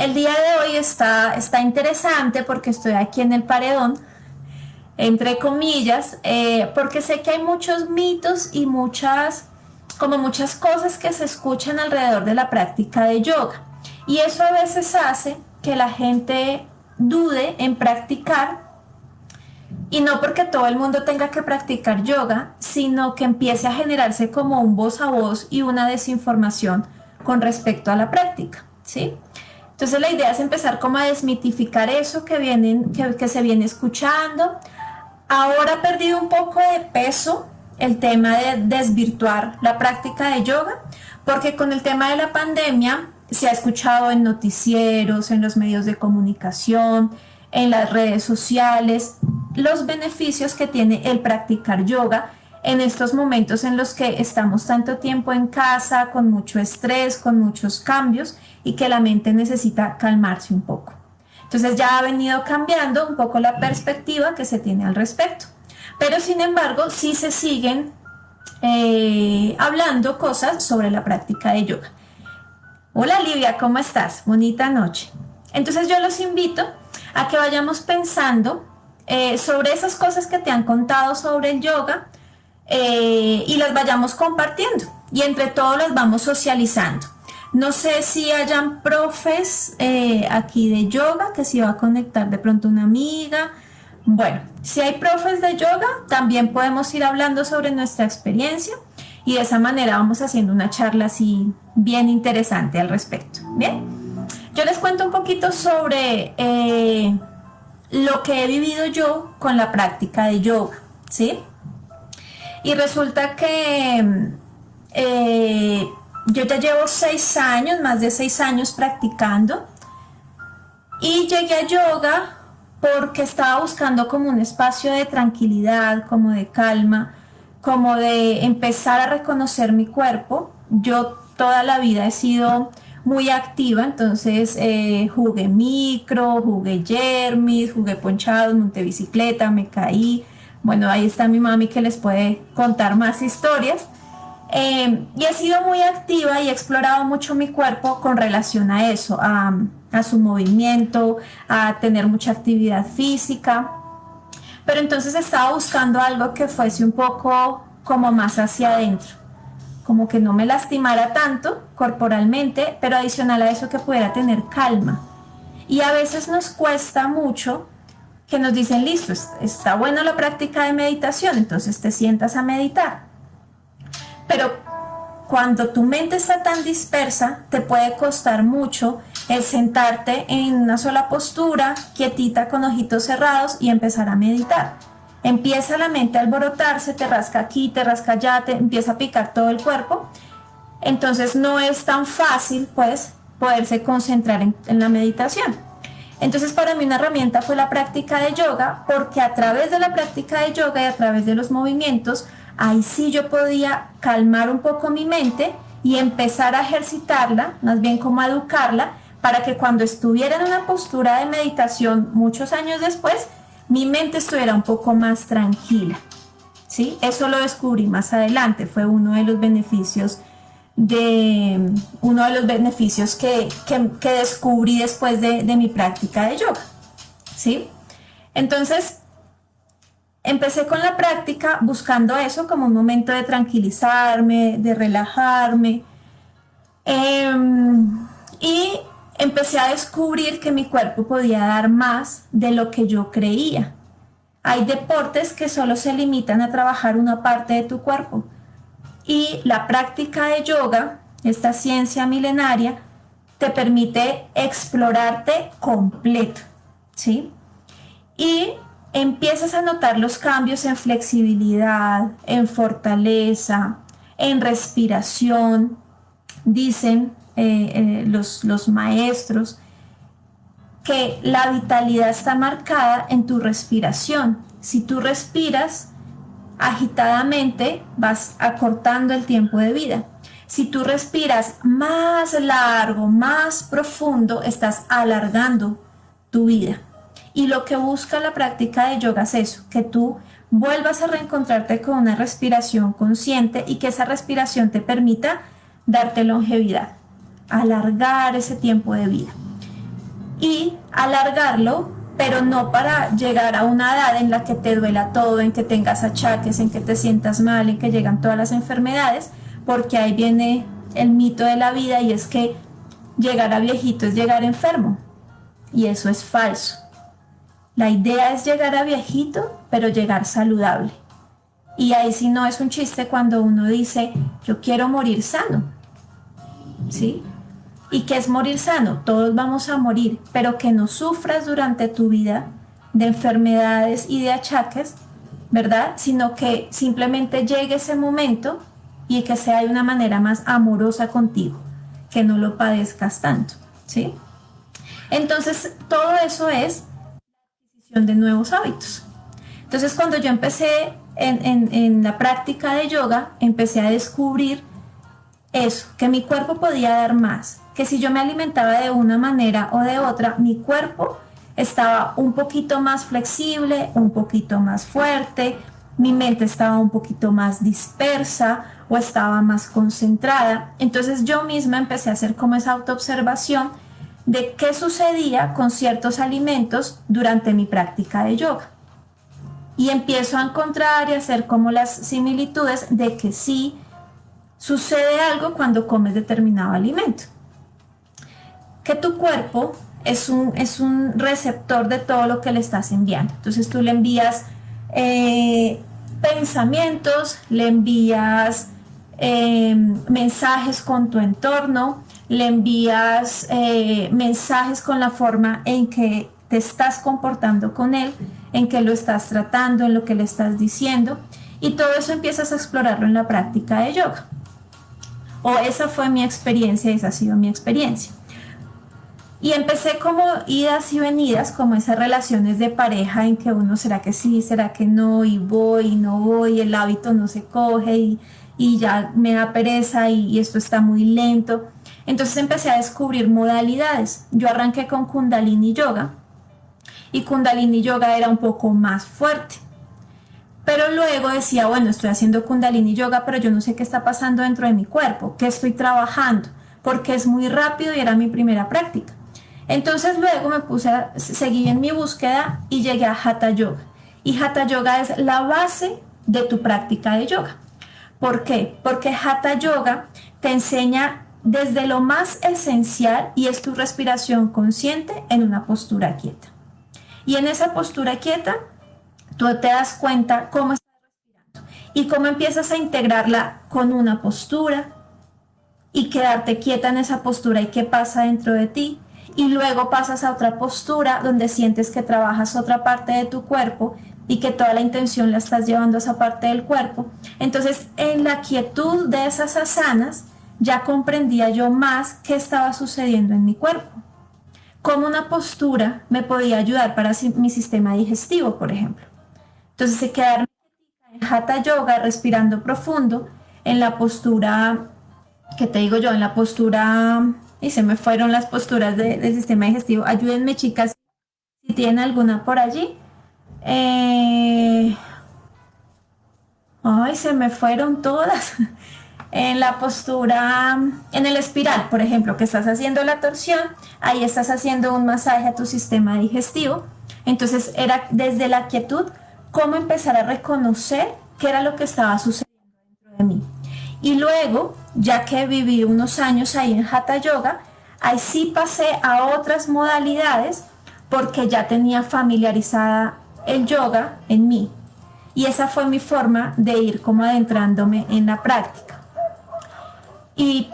El día de hoy está interesante porque estoy aquí en el paredón, entre comillas, porque sé que hay muchos mitos y muchas cosas que se escuchan alrededor de la práctica de yoga. Y eso a veces hace que la gente dude en practicar, y no porque todo el mundo tenga que practicar yoga, sino que empiece a generarse como un voz a voz y una desinformación con respecto a la práctica, ¿sí? Entonces la idea es empezar como a desmitificar eso que se viene escuchando. Ahora ha perdido un poco de peso el tema de desvirtuar la práctica de yoga, porque con el tema de la pandemia se ha escuchado en noticieros, en los medios de comunicación, en las redes sociales, los beneficios que tiene el practicar yoga en estos momentos en los que estamos tanto tiempo en casa, con mucho estrés, con muchos cambios y que la mente necesita calmarse un poco. Entonces ya ha venido cambiando un poco la perspectiva que se tiene al respecto. Pero sin embargo, sí se siguen hablando cosas sobre la práctica de yoga. Hola Livia, ¿cómo estás? Bonita noche. Entonces yo los invito a que vayamos pensando sobre esas cosas que te han contado sobre el yoga y las vayamos compartiendo y entre todos las vamos socializando. No sé si hayan profes aquí de yoga, que si va a conectar de pronto una amiga. Bueno, si hay profes de yoga, también podemos ir hablando sobre nuestra experiencia y de esa manera vamos haciendo una charla así bien interesante al respecto. Bien, yo les cuento un poquito sobre lo que he vivido yo con la práctica de yoga, ¿sí? Y resulta que yo ya llevo 6 años, más de 6 años practicando, y llegué a yoga porque estaba buscando como un espacio de tranquilidad, como de calma, como de empezar a reconocer mi cuerpo. Yo toda la vida he sido muy activa, entonces jugué micro, jugué yermis, jugué ponchados, monté bicicleta, me caí. Bueno, ahí está mi mami que les puede contar más historias. Y he sido muy activa y he explorado mucho mi cuerpo con relación a eso, a su movimiento, a tener mucha actividad física. Pero entonces estaba buscando algo que fuese un poco como más hacia adentro, como que no me lastimara tanto corporalmente, pero adicional a eso que pudiera tener calma. Y a veces nos cuesta mucho que nos dicen, listo, está buena la práctica de meditación, entonces te sientas a meditar. Pero cuando tu mente está tan dispersa, te puede costar mucho el sentarte en una sola postura, quietita, con ojitos cerrados y empezar a meditar. Empieza la mente a alborotarse, te rasca aquí, te rasca allá, te empieza a picar todo el cuerpo. Entonces no es tan fácil, pues, poderse concentrar en la meditación. Entonces para mí una herramienta fue la práctica de yoga, porque a través de la práctica de yoga y a través de los movimientos, ahí sí yo podía calmar un poco mi mente y empezar a ejercitarla, más bien como a educarla, para que cuando estuviera en una postura de meditación muchos años después, mi mente estuviera un poco más tranquila, ¿sí? Eso lo descubrí más adelante, fue uno de los beneficios que descubrí después de mi práctica de yoga, ¿sí? Entonces, empecé con la práctica buscando eso como un momento de tranquilizarme, de relajarme, y empecé a descubrir que mi cuerpo podía dar más de lo que yo creía. Hay deportes que solo se limitan a trabajar una parte de tu cuerpo y la práctica de yoga, esta ciencia milenaria, te permite explorarte completo, ¿sí? Y empiezas a notar los cambios en flexibilidad, en fortaleza, en respiración. Dicen los maestros que la vitalidad está marcada en tu respiración. Si tú respiras agitadamente, vas acortando el tiempo de vida. Si tú respiras más largo, más profundo, estás alargando tu vida. Y lo que busca la práctica de yoga es eso, que tú vuelvas a reencontrarte con una respiración consciente y que esa respiración te permita darte longevidad, alargar ese tiempo de vida. y alargarlo, pero no para llegar a una edad en la que te duela todo, en que tengas achaques, en que te sientas mal, en que llegan todas las enfermedades, porque ahí viene el mito de la vida y es que llegar a viejito es llegar enfermo, y eso es falso. La idea es llegar a viejito, pero llegar saludable. Y ahí sí no es un chiste cuando uno dice, yo quiero morir sano, ¿sí? ¿Y qué es morir sano? Todos vamos a morir, pero que no sufras durante tu vida de enfermedades y de achaques, ¿verdad? Sino que simplemente llegue ese momento y que sea de una manera más amorosa contigo, que no lo padezcas tanto, ¿sí? Entonces, todo eso es adquisición de nuevos hábitos. Entonces, cuando yo empecé en la práctica de yoga, empecé a descubrir eso, que mi cuerpo podía dar más, que si yo me alimentaba de una manera o de otra, mi cuerpo estaba un poquito más flexible, un poquito más fuerte, mi mente estaba un poquito más dispersa o estaba más concentrada. Entonces yo misma empecé a hacer como esa autoobservación de qué sucedía con ciertos alimentos durante mi práctica de yoga. Y empiezo a encontrar y hacer como las similitudes de que sí sucede algo cuando comes determinado alimento. Que tu cuerpo es un receptor de todo lo que le estás enviando. Entonces tú le envías pensamientos, le envías mensajes con tu entorno, le envías mensajes con la forma en que te estás comportando con él, en que lo estás tratando, en lo que le estás diciendo, y todo eso empiezas a explorarlo en la práctica de yoga. O esa fue mi experiencia, esa ha sido mi experiencia. Y empecé como idas y venidas, como esas relaciones de pareja en que uno será que sí, será que no, y voy y no voy, el hábito no se coge y ya me da pereza y esto está muy lento. Entonces empecé a descubrir modalidades. Yo arranqué con Kundalini Yoga y Kundalini Yoga era un poco más fuerte. Pero luego decía, bueno, estoy haciendo Kundalini Yoga, pero yo no sé qué está pasando dentro de mi cuerpo, qué estoy trabajando, porque es muy rápido y era mi primera práctica. Entonces luego seguí en mi búsqueda y llegué a Hatha Yoga. Y Hatha Yoga es la base de tu práctica de yoga. ¿Por qué? Porque Hatha Yoga te enseña desde lo más esencial y es tu respiración consciente en una postura quieta. Y en esa postura quieta, tú te das cuenta cómo estás respirando y cómo empiezas a integrarla con una postura y quedarte quieta en esa postura y qué pasa dentro de ti. Y luego pasas a otra postura donde sientes que trabajas otra parte de tu cuerpo y que toda la intención la estás llevando a esa parte del cuerpo. Entonces, en la quietud de esas asanas, ya comprendía yo más qué estaba sucediendo en mi cuerpo. Cómo una postura me podía ayudar para mi sistema digestivo, por ejemplo. Entonces, se quedaron en Hatha Yoga, respirando profundo, en la postura, ¿qué te digo yo? En la postura, y se me fueron las posturas del sistema digestivo. Ayúdenme, chicas, si tienen alguna por allí. Ay, se me fueron todas. En la postura, en el espiral, por ejemplo, que estás haciendo la torsión, ahí estás haciendo un masaje a tu sistema digestivo. Entonces era desde la quietud cómo empezar a reconocer qué era lo que estaba sucediendo dentro de mí. Y luego, ya que viví unos años ahí en Hatha Yoga, ahí sí pasé a otras modalidades porque ya tenía familiarizada el yoga en mí. Y esa fue mi forma de ir como adentrándome en la práctica. Y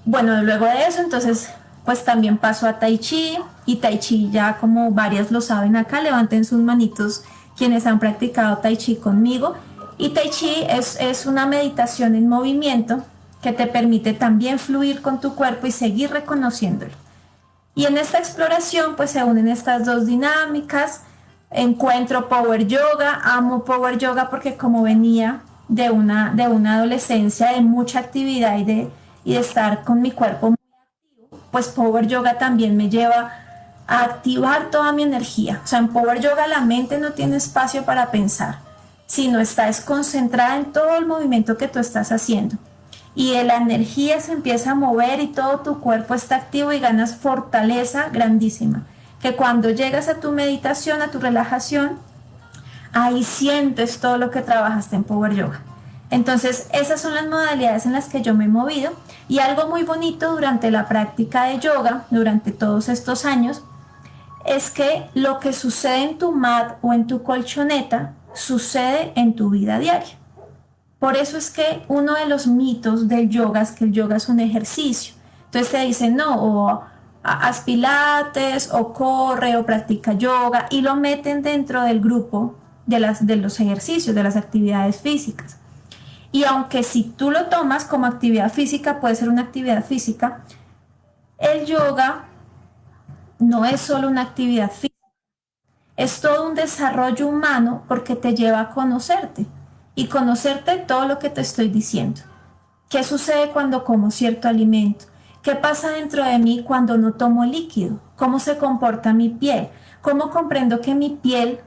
bueno, luego de eso, entonces, pues también paso a Tai Chi, y Tai Chi ya como varias lo saben acá, levanten sus manitos quienes han practicado Tai Chi conmigo. Y Tai Chi es una meditación en movimiento que te permite también fluir con tu cuerpo y seguir reconociéndolo. Y en esta exploración pues se unen estas dos dinámicas. Encuentro Power Yoga, amo Power Yoga porque como venía de una adolescencia de mucha actividad y de estar con mi cuerpo muy activo, pues Power Yoga también me lleva a activar toda mi energía. O sea, en Power Yoga la mente no tiene espacio para pensar, sino está concentrada en todo el movimiento que tú estás haciendo. Y la energía se empieza a mover y todo tu cuerpo está activo y ganas fortaleza grandísima, que cuando llegas a tu meditación, a tu relajación, ahí sientes todo lo que trabajaste en Power Yoga. Entonces, esas son las modalidades en las que yo me he movido, y algo muy bonito durante la práctica de yoga, durante todos estos años, es que lo que sucede en tu mat o en tu colchoneta sucede en tu vida diaria. Por eso es que uno de los mitos del yoga es que el yoga es un ejercicio. Entonces te dicen, no, o haz pilates, o corre, o practica yoga, y lo meten dentro del grupo de los ejercicios, de las actividades físicas. Y aunque si tú lo tomas como actividad física, puede ser una actividad física, el yoga no es solo una actividad física, es todo un desarrollo humano, porque te lleva a conocerte y conocerte todo lo que te estoy diciendo. ¿Qué sucede cuando como cierto alimento? ¿Qué pasa dentro de mí cuando no tomo líquido? ¿Cómo se comporta mi piel? ¿Cómo comprendo que mi piel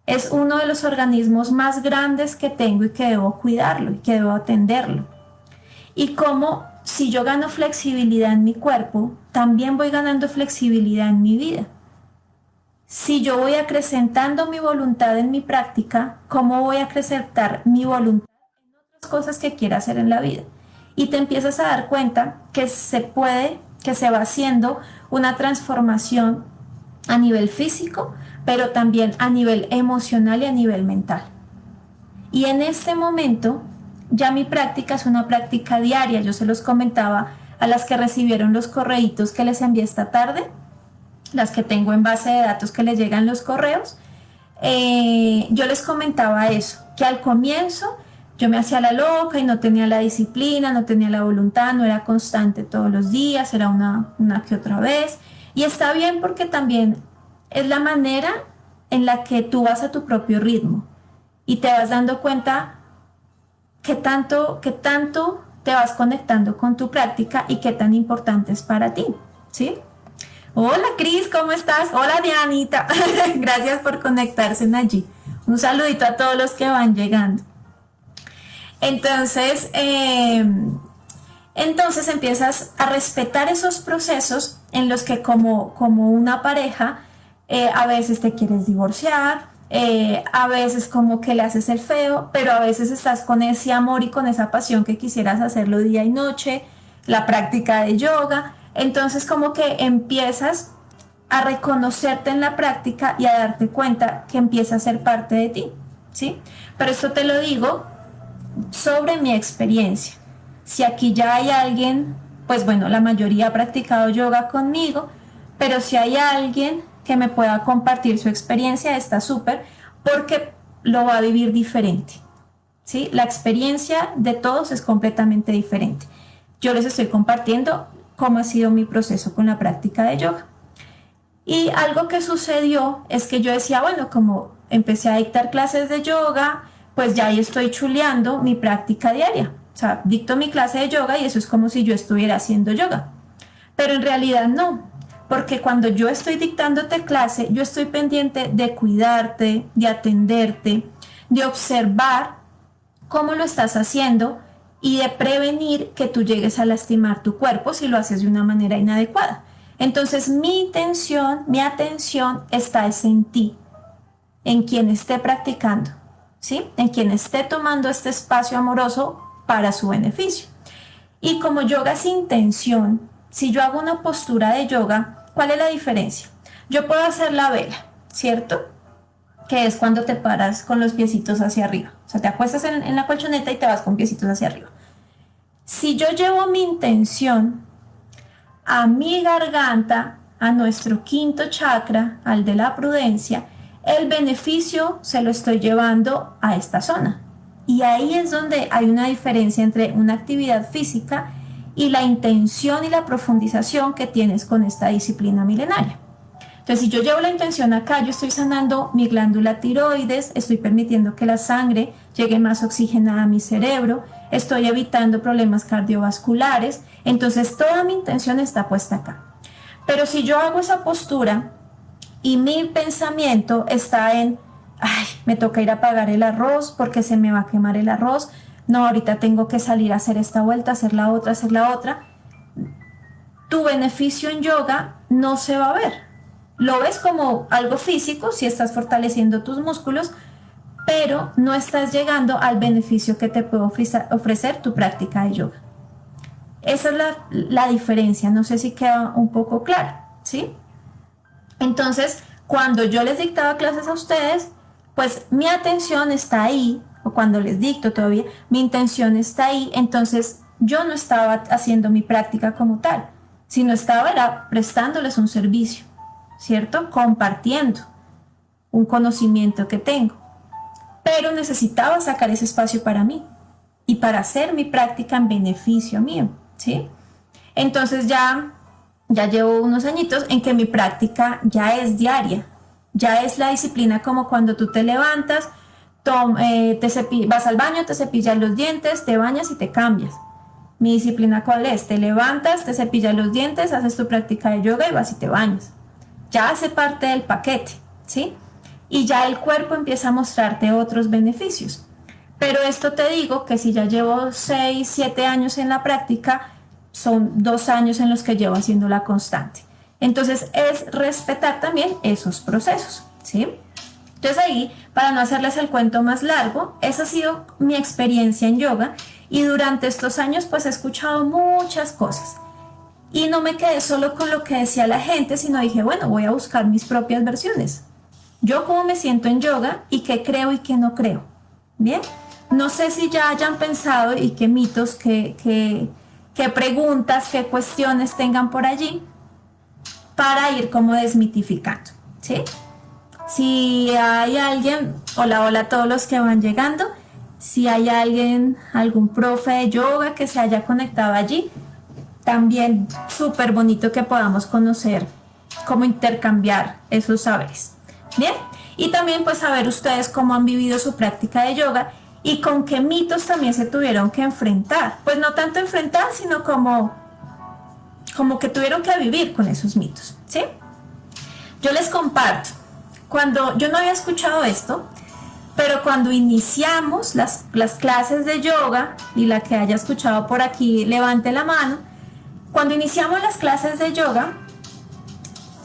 es uno de los organismos más grandes que tengo y que debo cuidarlo y que debo atenderlo? Y cómo, si yo gano flexibilidad en mi cuerpo, también voy ganando flexibilidad en mi vida. Si yo voy acrecentando mi voluntad en mi práctica, ¿cómo voy a acrecentar mi voluntad en otras cosas que quiera hacer en la vida? Y te empiezas a dar cuenta que se puede, que se va haciendo una transformación a nivel físico, pero también a nivel emocional y a nivel mental. Y en este momento ya mi práctica es una práctica diaria. Yo se los comentaba a las que recibieron los correitos que les envié esta tarde, las que tengo en base de datos que les llegan los correos. Yo les comentaba eso, que al comienzo yo me hacía la loca y no tenía la disciplina, no tenía la voluntad, no era constante todos los días, era una que otra vez. Y está bien, porque también es la manera en la que tú vas a tu propio ritmo y te vas dando cuenta qué tanto te vas conectando con tu práctica y qué tan importante es para ti, ¿sí? Hola Cris, ¿cómo estás? Hola Dianita, gracias por conectarse allí. Un saludito a todos los que van llegando. Entonces empiezas a respetar esos procesos en los que como una pareja a veces te quieres divorciar, a veces como que le haces el feo, pero a veces estás con ese amor y con esa pasión que quisieras hacerlo día y noche, la práctica de yoga. Entonces como que empiezas a reconocerte en la práctica y a darte cuenta que empieza a ser parte de ti, ¿sí? Pero esto te lo digo sobre mi experiencia. Si aquí ya hay alguien, pues bueno, la mayoría ha practicado yoga conmigo, pero si hay alguien que me pueda compartir su experiencia, está súper, porque lo va a vivir diferente, ¿sí? La experiencia de todos es completamente diferente. Yo les estoy compartiendo cómo ha sido mi proceso con la práctica de yoga. Y algo que sucedió es que yo decía, bueno, como empecé a dictar clases de yoga, pues ya ahí estoy chuleando mi práctica diaria. O sea, dicto mi clase de yoga y eso es como si yo estuviera haciendo yoga. Pero en realidad no, porque cuando yo estoy dictándote clase, yo estoy pendiente de cuidarte, de atenderte, de observar cómo lo estás haciendo y de prevenir que tú llegues a lastimar tu cuerpo si lo haces de una manera inadecuada. Entonces mi atención está en ti, en quien esté practicando, ¿sí? En quien esté tomando este espacio amoroso para su beneficio. Y como yoga es intención, si yo hago una postura de yoga, ¿cuál es la diferencia? Yo puedo hacer la vela, ¿cierto? Que es cuando te paras con los piecitos hacia arriba. O sea, te acuestas en la colchoneta y te vas con piecitos hacia arriba. Si yo llevo mi intención a mi garganta, a nuestro quinto chakra, al de la prudencia, el beneficio se lo estoy llevando a esta zona. Y ahí es donde hay una diferencia entre una actividad física y la intención y la profundización que tienes con esta disciplina milenaria. Entonces, si yo llevo la intención acá, yo estoy sanando mi glándula tiroides, estoy permitiendo que la sangre llegue más oxigenada a mi cerebro, estoy evitando problemas cardiovasculares, entonces toda mi intención está puesta acá. Pero si yo hago esa postura y mi pensamiento está en, ay, me toca ir a pagar el arroz porque se me va a quemar el arroz, no, ahorita tengo que salir a hacer esta vuelta, hacer la otra, tu beneficio en yoga no se va a ver. Lo ves como algo físico, si estás fortaleciendo tus músculos, pero no estás llegando al beneficio que te puede ofrecer tu práctica de yoga. Esa es la diferencia, no sé si queda un poco claro, ¿sí? Entonces, cuando yo les dictaba clases a ustedes, pues mi atención está ahí, o cuando les dicto todavía, mi intención está ahí, entonces yo no estaba haciendo mi práctica como tal, sino era prestándoles un servicio, ¿cierto? Compartiendo un conocimiento que tengo. Pero necesitaba sacar ese espacio para mí y para hacer mi práctica en beneficio mío, ¿sí? Entonces ya llevo unos añitos en que mi práctica ya es diaria, ya es la disciplina como cuando tú te levantas, vas al baño, te cepillas los dientes, te bañas y te cambias. Mi disciplina ¿cuál es? Te levantas, te cepillas los dientes, haces tu práctica de yoga y vas y te bañas. Ya hace parte del paquete, ¿sí? Y ya el cuerpo empieza a mostrarte otros beneficios. Pero esto te digo que si ya llevo 6, 7 años en la práctica, son 2 años en los que llevo haciéndola constante. Entonces es respetar también esos procesos, ¿sí? Entonces ahí, para no hacerles el cuento más largo, esa ha sido mi experiencia en yoga y durante estos años pues he escuchado muchas cosas. Y no me quedé solo con lo que decía la gente, sino dije, bueno, voy a buscar mis propias versiones. Yo cómo me siento en yoga y qué creo y qué no creo. Bien, no sé si ya hayan pensado y qué mitos, qué preguntas, qué cuestiones tengan por allí para ir como desmitificando, ¿sí? Si hay alguien, hola, hola a todos los que van llegando, si hay alguien, algún profe de yoga que se haya conectado allí, también súper bonito que podamos conocer cómo intercambiar esos saberes. Bien, y también pues saber ustedes cómo han vivido su práctica de yoga y con qué mitos también se tuvieron que enfrentar. Pues no tanto enfrentar, sino como que tuvieron que vivir con esos mitos, ¿sí? Yo les comparto, cuando yo no había escuchado esto, pero cuando iniciamos las clases de yoga, y la que haya escuchado por aquí, levante la mano, cuando iniciamos las clases de yoga,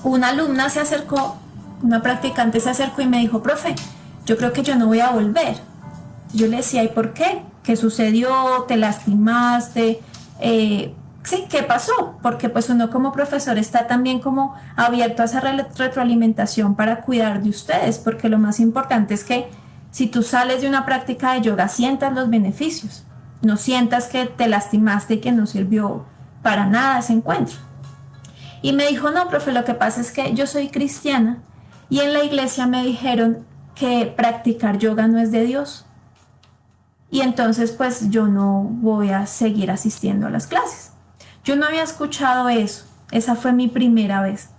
una alumna se acercó, una practicante se acercó y me dijo, profe, yo creo que yo no voy a volver. Yo le decía, ¿y por qué? ¿Qué sucedió? ¿Te lastimaste? Sí, ¿qué pasó? Porque pues uno como profesor está también como abierto a esa retroalimentación para cuidar de ustedes, porque lo más importante es que si tú sales de una práctica de yoga, sientas los beneficios, no sientas que te lastimaste y que no sirvió para nada ese encuentro. Y me dijo, no, profe, lo que pasa es que yo soy cristiana y en la iglesia me dijeron que practicar yoga no es de Dios. Y entonces pues yo no voy a seguir asistiendo a las clases. Yo no había escuchado eso, esa fue mi primera vez.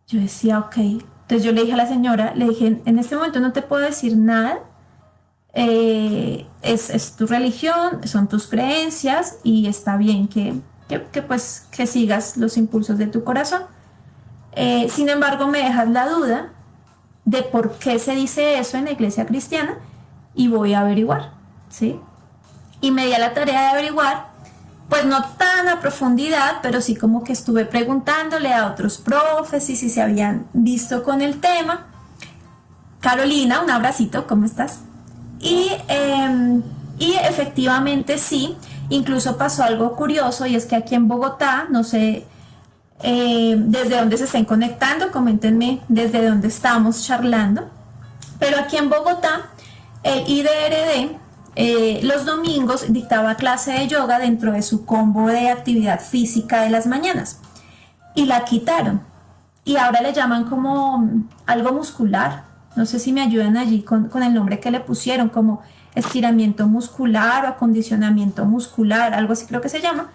Yo decía, ok, entonces yo le dije a la señora, le dije, en este momento no te puedo decir nada, es tu religión, son tus creencias y está bien que sigas los impulsos de tu corazón. Sin embargo, me dejas la duda de por qué se dice eso en la iglesia cristiana y voy a averiguar, ¿sí? Y me di a la tarea de averiguar, pues no tan a profundidad, pero sí como que estuve preguntándole a otros profes y si se habían visto con el tema. Carolina, un abracito, ¿cómo estás? Y efectivamente sí, incluso pasó algo curioso y es que aquí en Bogotá, no sé desde dónde se estén conectando, coméntenme desde dónde estamos charlando, pero aquí en Bogotá el IDRD los domingos dictaba clase de yoga dentro de su combo de actividad física de las mañanas y la quitaron y ahora le llaman como algo muscular, no sé si me ayudan allí con el nombre que le pusieron, como estiramiento muscular o acondicionamiento muscular, algo así creo que se llama.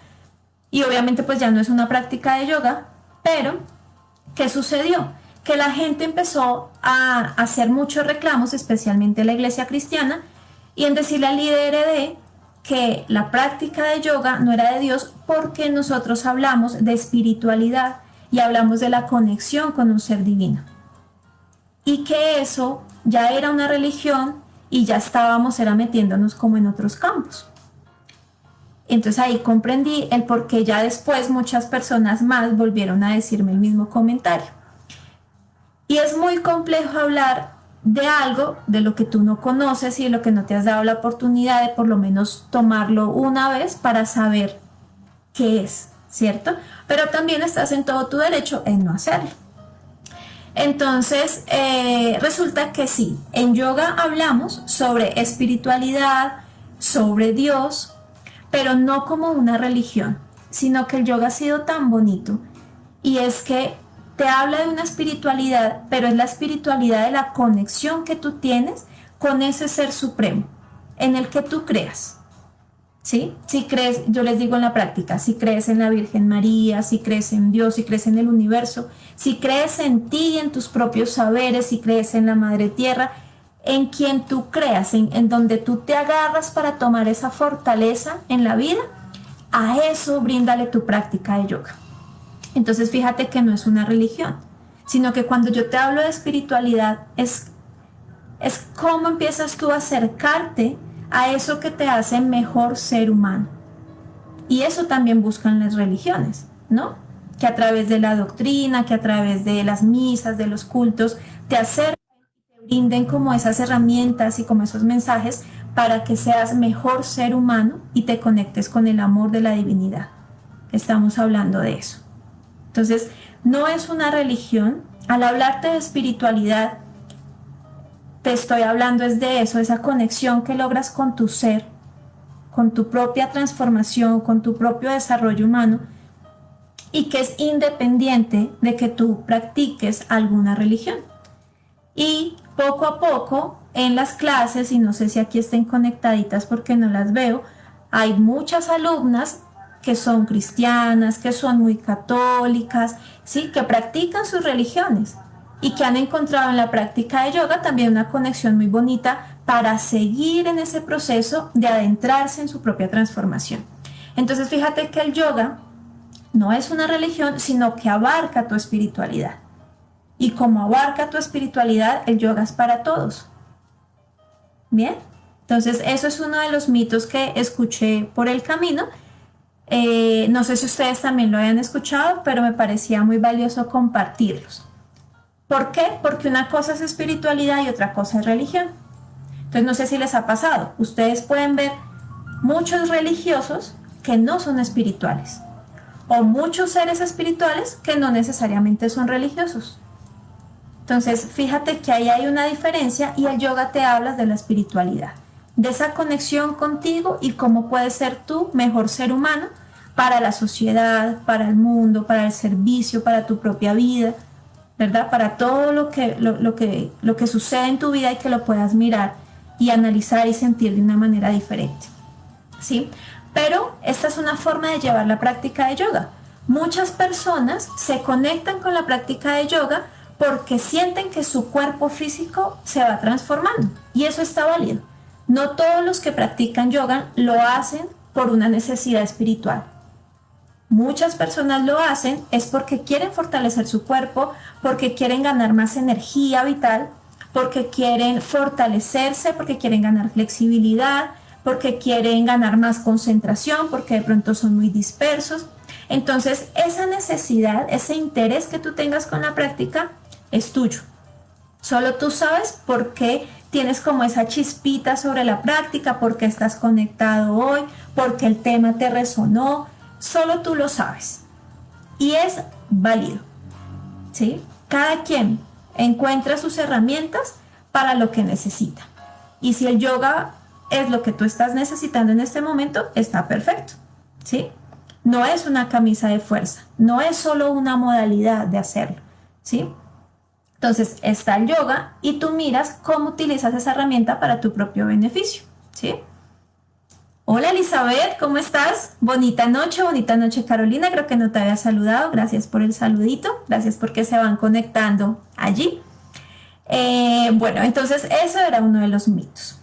Y obviamente pues ya no es una práctica de yoga, pero ¿qué sucedió? Que la gente empezó a hacer muchos reclamos, especialmente la iglesia cristiana, y en decirle al IDRD que la práctica de yoga no era de Dios porque nosotros hablamos de espiritualidad y hablamos de la conexión con un ser divino. Y que eso ya era una religión y ya era metiéndonos como en otros campos. Entonces ahí comprendí el por qué ya después muchas personas más volvieron a decirme el mismo comentario. Y es muy complejo hablar de algo de lo que tú no conoces y de lo que no te has dado la oportunidad de por lo menos tomarlo una vez para saber qué es, ¿cierto? Pero también estás en todo tu derecho en no hacerlo. Entonces, resulta que sí, en yoga hablamos sobre espiritualidad, sobre Dios, pero no como una religión, sino que el yoga ha sido tan bonito y es que te habla de una espiritualidad, pero es la espiritualidad de la conexión que tú tienes con ese ser supremo en el que tú creas. ¿Sí? Si crees, yo les digo en la práctica, si crees en la Virgen María, si crees en Dios, si crees en el universo, si crees en ti y en tus propios saberes, si crees en la Madre Tierra, en quien tú creas, en donde tú te agarras para tomar esa fortaleza en la vida, a eso bríndale tu práctica de yoga. Entonces fíjate que no es una religión, sino que cuando yo te hablo de espiritualidad es cómo empiezas tú a acercarte a eso que te hace mejor ser humano. Y eso también buscan las religiones, ¿no? Que a través de la doctrina, que a través de las misas, de los cultos, te acerquen y te brinden como esas herramientas y como esos mensajes para que seas mejor ser humano y te conectes con el amor de la divinidad. Estamos hablando de eso. Entonces, no es una religión. Al hablarte de espiritualidad, te estoy hablando es de eso, esa conexión que logras con tu ser, con tu propia transformación, con tu propio desarrollo humano y que es independiente de que tú practiques alguna religión. Y poco a poco en las clases, y no sé si aquí estén conectaditas porque no las veo, hay muchas alumnas que son cristianas, que son muy católicas, ¿sí? Que practican sus religiones y que han encontrado en la práctica de yoga también una conexión muy bonita para seguir en ese proceso de adentrarse en su propia transformación. Entonces fíjate que el yoga no es una religión, sino que abarca tu espiritualidad. Y como abarca tu espiritualidad, el yoga es para todos. Bien, entonces eso es uno de los mitos que escuché por el camino. No sé si ustedes también lo hayan escuchado, pero me parecía muy valioso compartirlos. ¿Por qué? Porque una cosa es espiritualidad y otra cosa es religión. Entonces no sé si les ha pasado. Ustedes pueden ver muchos religiosos que no son espirituales o muchos seres espirituales que no necesariamente son religiosos. Entonces fíjate que ahí hay una diferencia y el yoga te habla de la espiritualidad, de esa conexión contigo y cómo puedes ser tú mejor ser humano para la sociedad, para el mundo, para el servicio, para tu propia vida, ¿verdad? Para todo lo que sucede en tu vida y que lo puedas mirar y analizar y sentir de una manera diferente, ¿sí? Pero esta es una forma de llevar la práctica de yoga. Muchas personas se conectan con la práctica de yoga porque sienten que su cuerpo físico se va transformando y eso está válido. No todos los que practican yoga lo hacen por una necesidad espiritual. Muchas personas lo hacen es porque quieren fortalecer su cuerpo, porque quieren ganar más energía vital, porque quieren fortalecerse, porque quieren ganar flexibilidad, porque quieren ganar más concentración, porque de pronto son muy dispersos. Entonces, esa necesidad, ese interés que tú tengas con la práctica es tuyo. Solo tú sabes por qué tienes como esa chispita sobre la práctica, por qué estás conectado hoy, por qué el tema te resonó. Solo tú lo sabes. Y es válido, ¿sí? Cada quien encuentra sus herramientas para lo que necesita. Y si el yoga es lo que tú estás necesitando en este momento, está perfecto, ¿sí? No es una camisa de fuerza, no es solo una modalidad de hacerlo, ¿sí? Entonces está el yoga y tú miras cómo utilizas esa herramienta para tu propio beneficio, ¿sí? Hola Elizabeth, ¿cómo estás? Bonita noche Carolina, creo que no te había saludado, gracias por el saludito, gracias porque se van conectando allí. Bueno, entonces eso era uno de los mitos.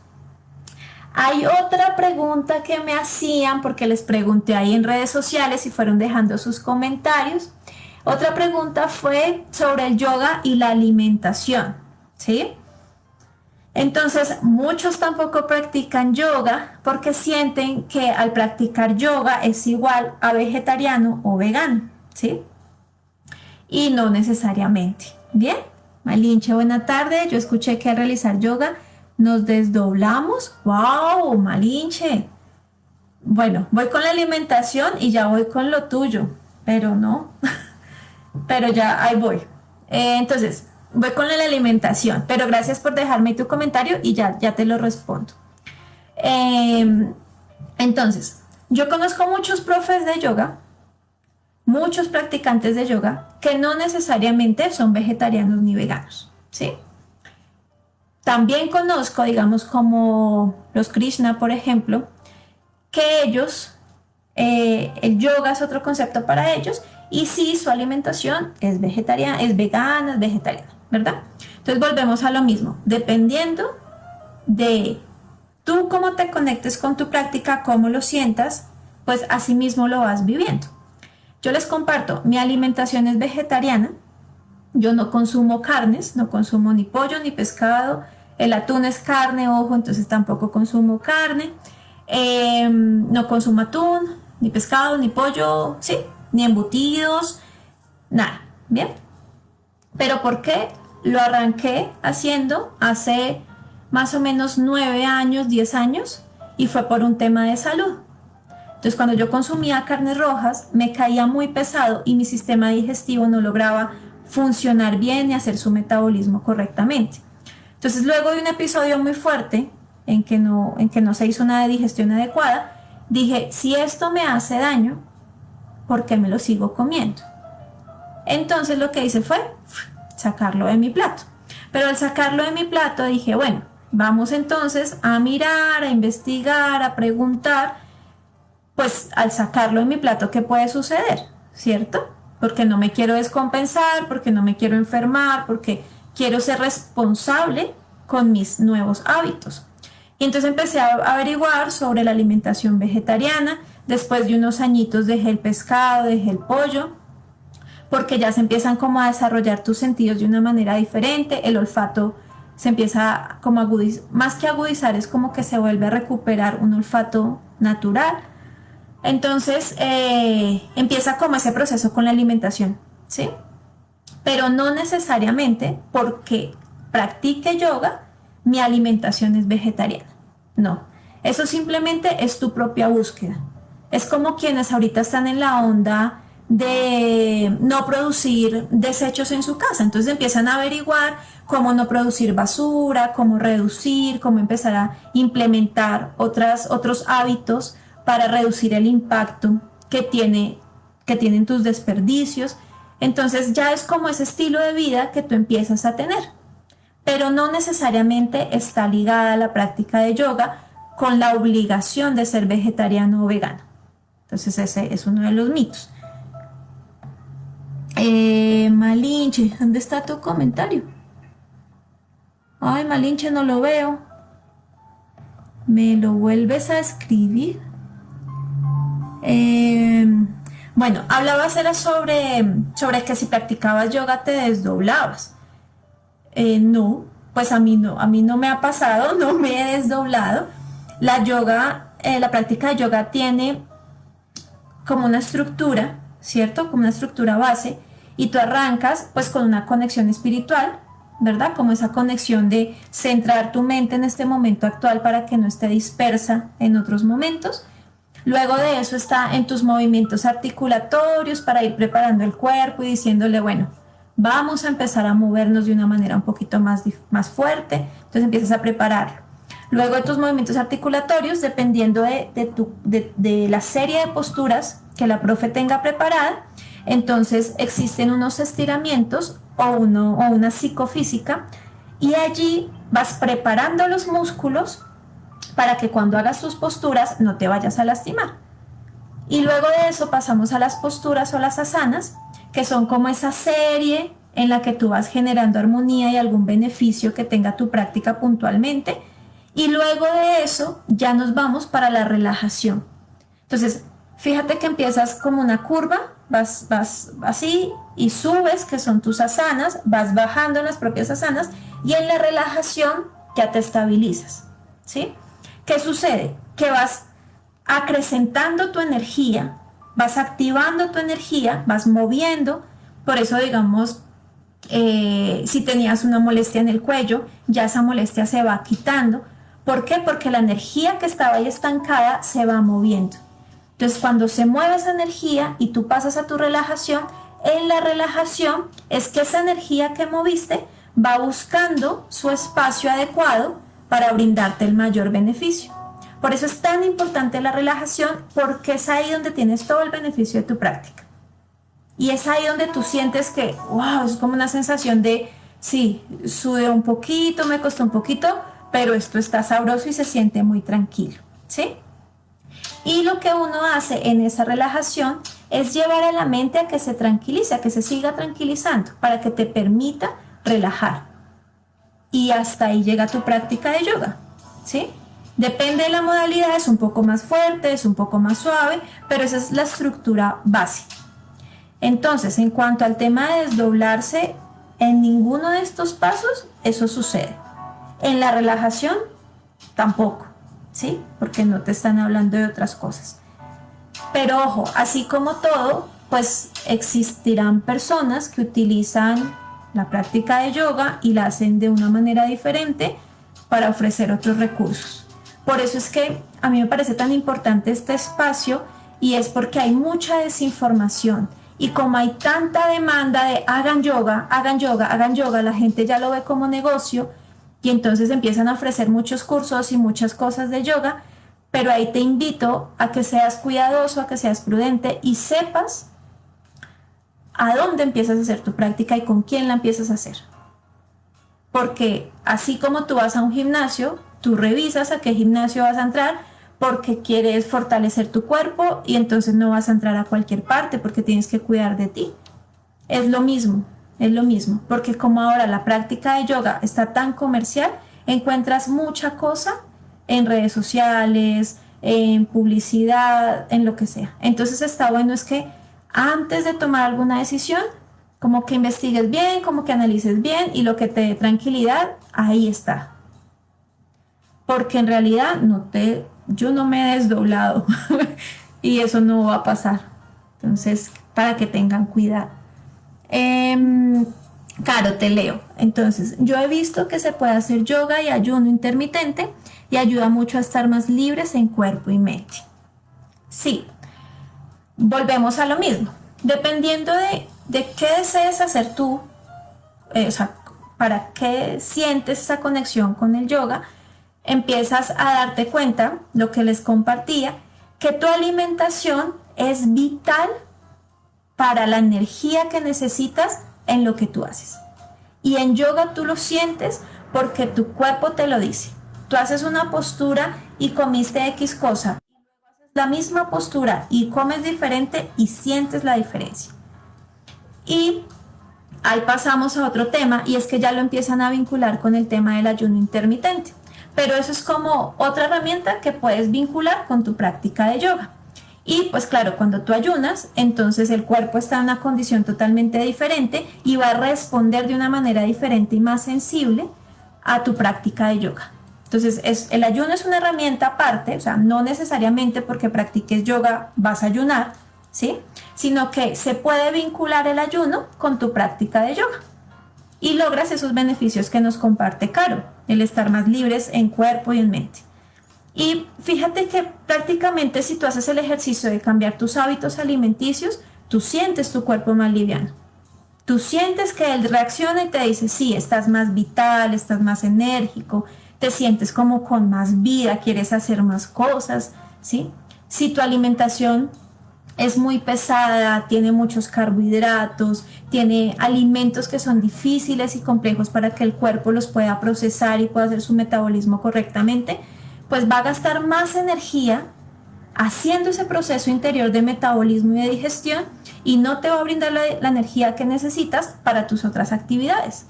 Hay otra pregunta que me hacían porque les pregunté ahí en redes sociales y fueron dejando sus comentarios. Otra pregunta fue sobre el yoga y la alimentación, ¿sí? Entonces, muchos tampoco practican yoga porque sienten que al practicar yoga es igual a vegetariano o vegano, ¿sí? Y no necesariamente, ¿bien? Malinche, buena tarde. Yo escuché que al realizar yoga nos desdoblamos. ¡Wow, Malinche! Bueno, voy con la alimentación y ya voy con lo tuyo, pero no, pero ya ahí voy. Entonces, voy con la alimentación, pero gracias por dejarme tu comentario y ya te lo respondo. Eh, entonces, yo conozco muchos profes de yoga, muchos practicantes de yoga, que no necesariamente son vegetarianos ni veganos, ¿sí? También conozco, digamos, como los Krishna, por ejemplo, que ellos, el yoga es otro concepto para ellos, y sí, su alimentación es vegetariana, es vegana, es vegetariana, ¿verdad? Entonces volvemos a lo mismo, dependiendo de tú cómo te conectes con tu práctica, cómo lo sientas, pues así mismo lo vas viviendo. Yo les comparto, mi alimentación es vegetariana, yo no consumo carnes, no consumo ni pollo ni pescado, el atún es carne, ojo, entonces tampoco consumo carne, no consumo atún, ni pescado, ni pollo, sí, ni embutidos, nada, ¿bien? Pero ¿por qué? Lo arranqué haciendo hace más o menos 9 años, 10 años, y fue por un tema de salud. Entonces, cuando yo consumía carnes rojas, me caía muy pesado y mi sistema digestivo no lograba funcionar bien y hacer su metabolismo correctamente. Entonces, luego de un episodio muy fuerte en que no se hizo una digestión adecuada, dije, si esto me hace daño, ¿por qué me lo sigo comiendo? Entonces, lo que hice fue sacarlo de mi plato. Pero al sacarlo de mi plato, dije, bueno, vamos entonces a mirar, a investigar, a preguntar, pues al sacarlo de mi plato, ¿qué puede suceder? ¿Cierto? Porque no me quiero descompensar, porque no me quiero enfermar, porque quiero ser responsable con mis nuevos hábitos. Y entonces empecé a averiguar sobre la alimentación vegetariana. Después de unos añitos dejé el pescado, dejé el pollo, porque ya se empiezan como a desarrollar tus sentidos de una manera diferente, el olfato se empieza como a agudizar, más que agudizar, es como que se vuelve a recuperar un olfato natural. Entonces empieza como ese proceso con la alimentación, ¿sí? Pero no necesariamente porque practique yoga, mi alimentación es vegetariana. No, eso simplemente es tu propia búsqueda. Es como quienes ahorita están en la onda de no producir desechos en su casa. Entonces empiezan a averiguar cómo no producir basura, cómo reducir, cómo empezar a implementar otros hábitos para reducir el impacto que tienen tus desperdicios. Entonces ya es como ese estilo de vida que tú empiezas a tener, pero no necesariamente está ligada a la práctica de yoga con la obligación de ser vegetariano o vegano. Entonces ese es uno de los mitos. Malinche, ¿dónde está tu comentario? Ay, Malinche, no lo veo. ¿Me lo vuelves a escribir? Bueno, hablabas era sobre que si practicabas yoga te desdoblabas. No, pues a mí no me ha pasado, no me he desdoblado. La yoga, la práctica de yoga tiene como una estructura, ¿cierto? Como una estructura base, y tú arrancas pues con una conexión espiritual, ¿verdad? Como esa conexión de centrar tu mente en este momento actual para que no esté dispersa en otros momentos. Luego de eso está en tus movimientos articulatorios para ir preparando el cuerpo y diciéndole, bueno, vamos a empezar a movernos de una manera un poquito más fuerte. Entonces empiezas a prepararlo. Luego de tus movimientos articulatorios, dependiendo de la serie de posturas que la profe tenga preparada, entonces existen unos estiramientos o una psicofísica, y allí vas preparando los músculos para que cuando hagas tus posturas no te vayas a lastimar. Y luego de eso pasamos a las posturas o las asanas, que son como esa serie en la que tú vas generando armonía y algún beneficio que tenga tu práctica puntualmente. Y luego de eso ya nos vamos para la relajación. Entonces, fíjate que empiezas como una curva, vas así y subes, que son tus asanas, vas bajando en las propias asanas, y en la relajación ya te estabilizas, ¿sí? ¿Qué sucede? Que vas acrecentando tu energía, vas activando tu energía, vas moviendo. Por eso, digamos, Si tenías una molestia en el cuello, ya esa molestia se va quitando. ¿Por qué? Porque la energía que estaba ahí estancada se va moviendo. Entonces, cuando se mueve esa energía y tú pasas a tu relajación, en la relajación es que esa energía que moviste va buscando su espacio adecuado para brindarte el mayor beneficio. Por eso es tan importante la relajación, porque es ahí donde tienes todo el beneficio de tu práctica. Y es ahí donde tú sientes que, wow, es como una sensación de, sí, sudé un poquito, me costó un poquito, pero esto está sabroso y se siente muy tranquilo, ¿sí? Y lo que uno hace en esa relajación es llevar a la mente a que se tranquilice, a que se siga tranquilizando, para que te permita relajar. Y hasta ahí llega tu práctica de yoga, ¿sí? Depende de la modalidad, es un poco más fuerte, es un poco más suave, pero esa es la estructura básica. Entonces, en cuanto al tema de desdoblarse, en ninguno de estos pasos eso sucede. En la relajación, tampoco, ¿sí? Porque no te están hablando de otras cosas. Pero ojo, así como todo, pues existirán personas que utilizan la práctica de yoga y la hacen de una manera diferente para ofrecer otros recursos. Por eso es que a mí me parece tan importante este espacio, y es porque hay mucha desinformación. Y como hay tanta demanda de hagan yoga, hagan yoga, hagan yoga, la gente ya lo ve como negocio y entonces empiezan a ofrecer muchos cursos y muchas cosas de yoga, pero ahí te invito a que seas cuidadoso, a que seas prudente y sepas a dónde empiezas a hacer tu práctica y con quién la empiezas a hacer. Porque así como tú vas a un gimnasio, tú revisas a qué gimnasio vas a entrar, porque quieres fortalecer tu cuerpo y entonces no vas a entrar a cualquier parte porque tienes que cuidar de ti. Es lo mismo, porque como ahora la práctica de yoga está tan comercial, encuentras mucha cosa en redes sociales, en publicidad, en lo que sea. Entonces está bueno es que antes de tomar alguna decisión, como que investigues bien, como que analices bien, y lo que te dé tranquilidad, ahí está. Porque en realidad yo no me he desdoblado y eso no va a pasar. Entonces, para que tengan cuidado. Caro, te leo. Entonces, yo he visto que se puede hacer yoga y ayuno intermitente y ayuda mucho a estar más libres en cuerpo y mente. Sí, volvemos a lo mismo. Dependiendo de qué desees hacer tú, o sea, para qué sientes esa conexión con el yoga, empiezas a darte cuenta, lo que les compartía, que tu alimentación es vital para la energía que necesitas en lo que tú haces. Y en yoga tú lo sientes porque tu cuerpo te lo dice. Tú haces una postura y comiste X cosa, y luego haces la misma postura y comes diferente y sientes la diferencia. Y ahí pasamos a otro tema, y es que ya lo empiezan a vincular con el tema del ayuno intermitente. Pero eso es como otra herramienta que puedes vincular con tu práctica de yoga. Y pues claro, cuando tú ayunas, entonces el cuerpo está en una condición totalmente diferente y va a responder de una manera diferente y más sensible a tu práctica de yoga. Entonces el ayuno es una herramienta aparte, o sea, no necesariamente porque practiques yoga vas a ayunar, ¿sí? Sino que se puede vincular el ayuno con tu práctica de yoga. Y logras esos beneficios que nos comparte Caro, el estar más libres en cuerpo y en mente. Y fíjate que prácticamente si tú haces el ejercicio de cambiar tus hábitos alimenticios, tú sientes tu cuerpo más liviano. Tú sientes que él reacciona y te dice, sí, estás más vital, estás más enérgico, te sientes como con más vida, quieres hacer más cosas, ¿sí? Si tu alimentación es muy pesada, tiene muchos carbohidratos, tiene alimentos que son difíciles y complejos para que el cuerpo los pueda procesar y pueda hacer su metabolismo correctamente, pues va a gastar más energía haciendo ese proceso interior de metabolismo y de digestión, y no te va a brindar la energía que necesitas para tus otras actividades,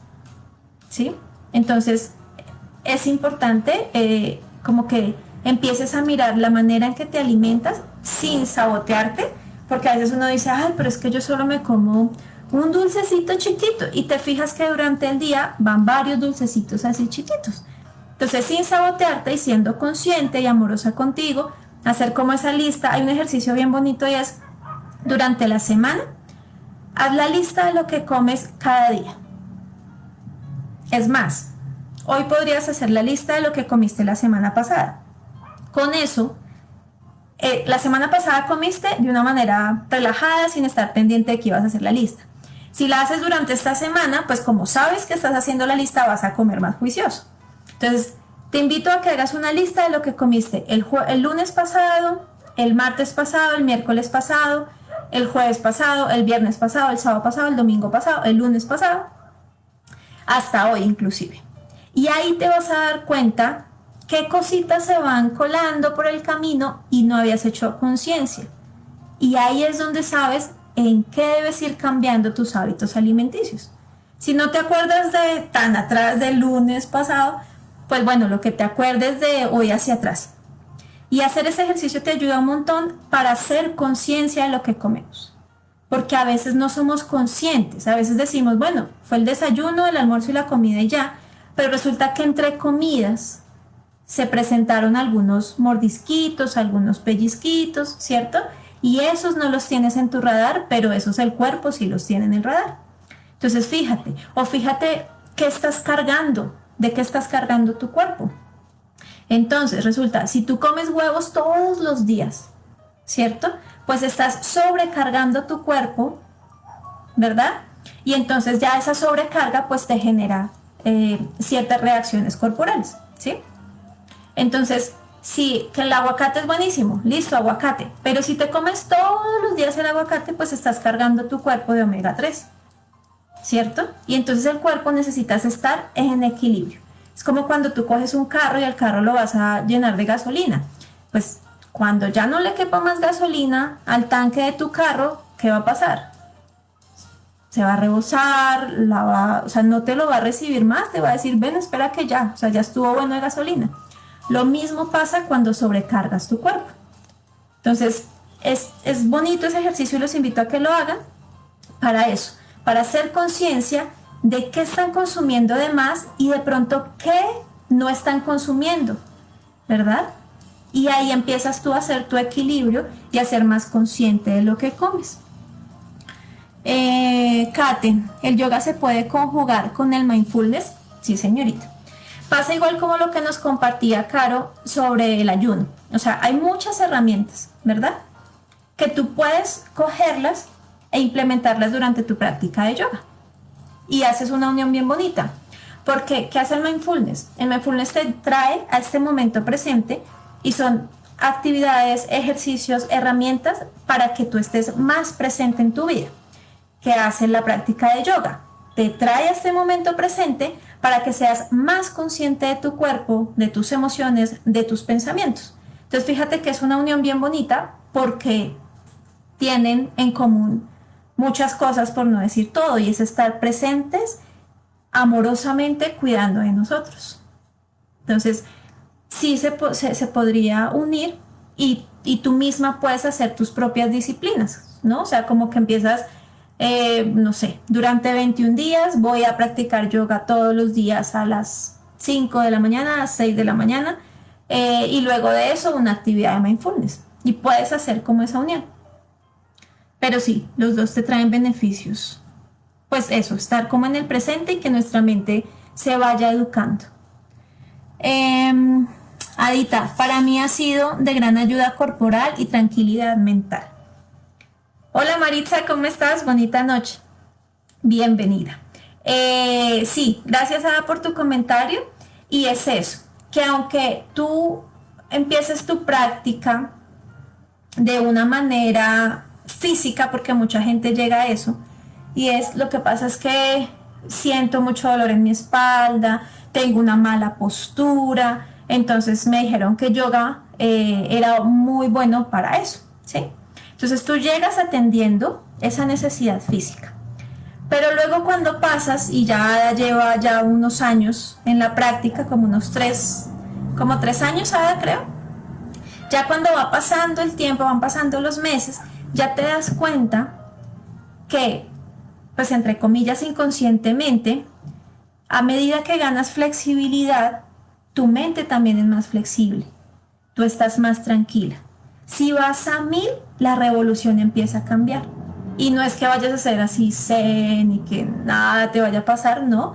¿sí? Entonces es importante como que empieces a mirar la manera en que te alimentas sin sabotearte, porque a veces uno dice, ay, pero es que yo solo me como un dulcecito chiquito, y te fijas que durante el día van varios dulcecitos así chiquitos. Entonces, sin sabotearte y siendo consciente y amorosa contigo, hacer como esa lista. Hay un ejercicio bien bonito y es, durante la semana, haz la lista de lo que comes cada día. Es más, hoy podrías hacer la lista de lo que comiste la semana pasada. Con eso, la semana pasada comiste de una manera relajada, sin estar pendiente de que ibas a hacer la lista. Si la haces durante esta semana, pues como sabes que estás haciendo la lista, vas a comer más juicioso. Entonces, te invito a que hagas una lista de lo que comiste el lunes pasado, el martes pasado, el miércoles pasado, el jueves pasado, el viernes pasado, el sábado pasado, el domingo pasado, el lunes pasado, hasta hoy inclusive. Y ahí te vas a dar cuenta qué cositas se van colando por el camino y no habías hecho conciencia. Y ahí es donde sabes en qué debes ir cambiando tus hábitos alimenticios. Si no te acuerdas de tan atrás del lunes pasado, pues bueno, lo que te acuerdes de hoy hacia atrás. Y hacer ese ejercicio te ayuda un montón para hacer conciencia de lo que comemos. Porque a veces no somos conscientes. A veces decimos, bueno, fue el desayuno, el almuerzo y la comida y ya. Pero resulta que entre comidas se presentaron algunos mordisquitos, algunos pellizquitos, ¿cierto? Y esos no los tienes en tu radar, pero esos el cuerpo sí los tiene en el radar. Entonces fíjate qué estás cargando, de qué estás cargando tu cuerpo. Entonces resulta, si tú comes huevos todos los días, ¿cierto? Pues estás sobrecargando tu cuerpo, ¿verdad? Y entonces ya esa sobrecarga pues te genera ciertas reacciones corporales, ¿sí? Entonces, sí, que el aguacate es buenísimo, listo, aguacate, pero si te comes todos los días el aguacate, pues estás cargando tu cuerpo de omega 3, ¿cierto? Y entonces el cuerpo necesitas estar en equilibrio. Es como cuando tú coges un carro y el carro lo vas a llenar de gasolina. Pues cuando ya no le quepa más gasolina al tanque de tu carro, ¿qué va a pasar? Se va a rebosar, o sea, no te lo va a recibir más, te va a decir, ven, espera que ya, o sea, ya estuvo bueno de gasolina. Lo mismo pasa cuando sobrecargas tu cuerpo. Entonces, es bonito ese ejercicio y los invito a que lo hagan para eso, para hacer conciencia de qué están consumiendo de más y de pronto qué no están consumiendo, ¿verdad? Y ahí empiezas tú a hacer tu equilibrio y a ser más consciente de lo que comes. Kate, ¿el yoga se puede conjugar con el mindfulness? Sí, señorita. Pasa igual como lo que nos compartía Caro sobre el ayuno. O sea, hay muchas herramientas, ¿verdad? Que tú puedes cogerlas e implementarlas durante tu práctica de yoga. Y haces una unión bien bonita. Porque, ¿qué hace el mindfulness? El mindfulness te trae a este momento presente y son actividades, ejercicios, herramientas para que tú estés más presente en tu vida. ¿Qué hace la práctica de yoga? Te trae a este momento presente para que seas más consciente de tu cuerpo, de tus emociones, de tus pensamientos. Entonces fíjate que es una unión bien bonita porque tienen en común muchas cosas, por no decir todo, y es estar presentes amorosamente cuidando de nosotros. Entonces sí se podría unir y tú misma puedes hacer tus propias disciplinas, ¿no? O sea, como que empiezas... no sé, durante 21 días voy a practicar yoga todos los días a las 5 de la mañana, a las 6 de la mañana, y luego de eso una actividad de mindfulness. Y puedes hacer como esa unión. Pero sí, los dos te traen beneficios. Pues eso, estar como en el presente y que nuestra mente se vaya educando. Adita, para mí ha sido de gran ayuda corporal y tranquilidad mental. Hola Maritza, ¿cómo estás? Bonita noche. Bienvenida. Sí, gracias Ada por tu comentario. Y es eso, que aunque tú empieces tu práctica de una manera física, porque mucha gente llega a eso, y es lo que pasa es que siento mucho dolor en mi espalda, tengo una mala postura, entonces me dijeron que yoga era muy bueno para eso, ¿sí? Entonces tú llegas atendiendo esa necesidad física. Pero luego cuando pasas y ya lleva ya unos años en la práctica, como unos 3 años, Ada, creo. Ya cuando va pasando el tiempo, van pasando los meses, ya te das cuenta que, pues entre comillas, inconscientemente, a medida que ganas flexibilidad, tu mente también es más flexible. Tú estás más tranquila. Si vas a 1000, la revolución empieza a cambiar. Y no es que vayas a ser así zen y que nada te vaya a pasar, no.